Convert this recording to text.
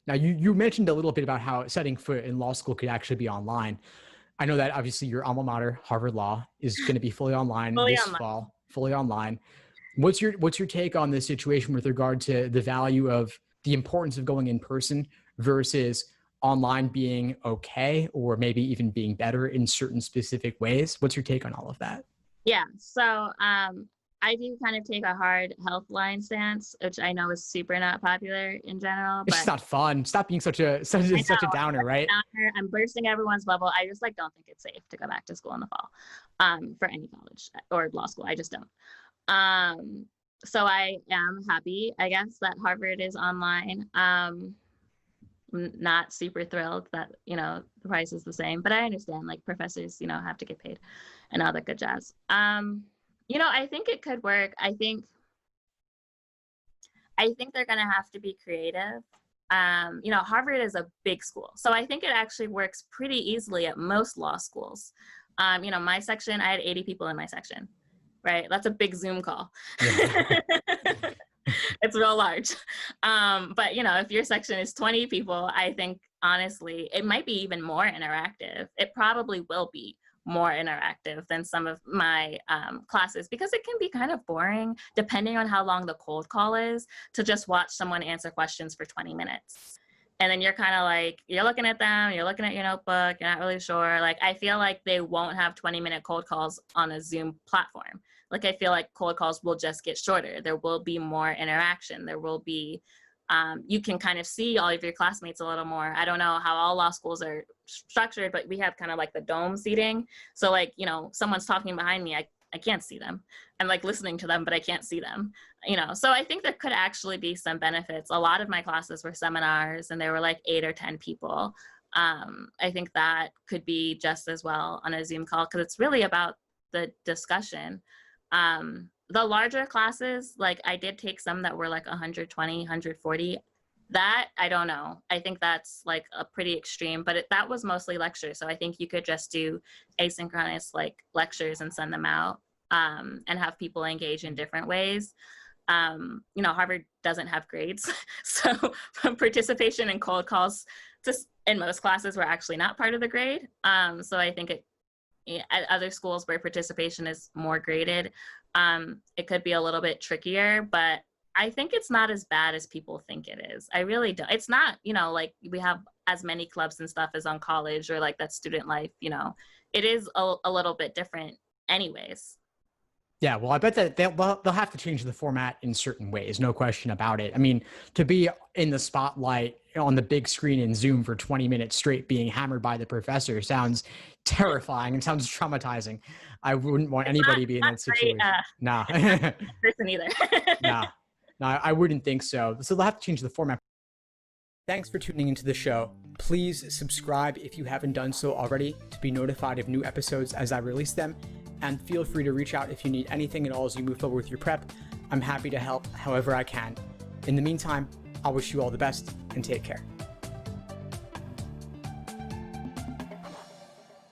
Now, you mentioned a little bit about how setting foot in law school could actually be online. I know that obviously your alma mater, Harvard Law, is going to be fully online Fully this online. fall, fully online. What's your take on this situation with regard to the value of the importance of going in person versus online being okay, or maybe even being better in certain specific ways? What's your take on all of that? Yeah. So I do kind of take a hard health line stance, which I know is super not popular in general. It's But just not fun. Stop being such a I such a know downer, right? I'm bursting everyone's bubble. I just like don't think it's safe to go back to school in the fall, for any college or law school. I just don't. So I am happy, I guess, that Harvard is online. I'm not super thrilled that, the price is the same, but I understand like professors, have to get paid and all that good jazz. I think it could work. I think they're going to have to be creative. Harvard is a big school, so I think it actually works pretty easily at most law schools. My section, I had 80 people in my section, right? That's a big Zoom call. Yeah. It's real large. But if your section is 20 people, I think honestly, it might be even more interactive. It probably will be more interactive than some of my classes, because it can be kind of boring depending on how long the cold call is, to just watch someone answer questions for 20 minutes. And then you're kind of like, you're looking at them, you're looking at your notebook, you're not really sure. Like, I feel like they won't have 20-minute cold calls on a Zoom platform. Like, I feel like cold calls will just get shorter. There will be more interaction. There will be, you can kind of see all of your classmates a little more. I don't know how all law schools are structured, but we have kind of like the dome seating. So like, someone's talking behind me, I can't see them. I'm like listening to them, but I can't see them, So I think there could actually be some benefits. A lot of my classes were seminars and there were like 8 or 10 people. I think that could be just as well on a Zoom call, because it's really about the discussion. The larger classes, like I did take some that were like 120, 140. That, I don't know. I think that's like a pretty extreme, but that was mostly lectures. So I think you could just do asynchronous like lectures and send them out, and have people engage in different ways. Harvard doesn't have grades. So participation in cold calls just in most classes were actually not part of the grade. So I think at other schools where participation is more graded, it could be a little bit trickier, but I think it's not as bad as people think it is. I really don't. It's not, like we have as many clubs and stuff as on college or like that student life, it is a little bit different anyways. Yeah, well, I bet that they'll have to change the format in certain ways, no question about it. I mean, to be in the spotlight on the big screen in Zoom for 20 minutes straight being hammered by the professor sounds terrifying and sounds traumatizing. I wouldn't want anybody to be in that situation. Nah. Person either. Nah. No, I wouldn't think so. So they'll have to change the format. Thanks for tuning into the show. Please subscribe if you haven't done so already to be notified of new episodes as I release them. And feel free to reach out if you need anything at all as you move forward with your prep. I'm happy to help however I can. In the meantime, I'll wish you all the best and take care.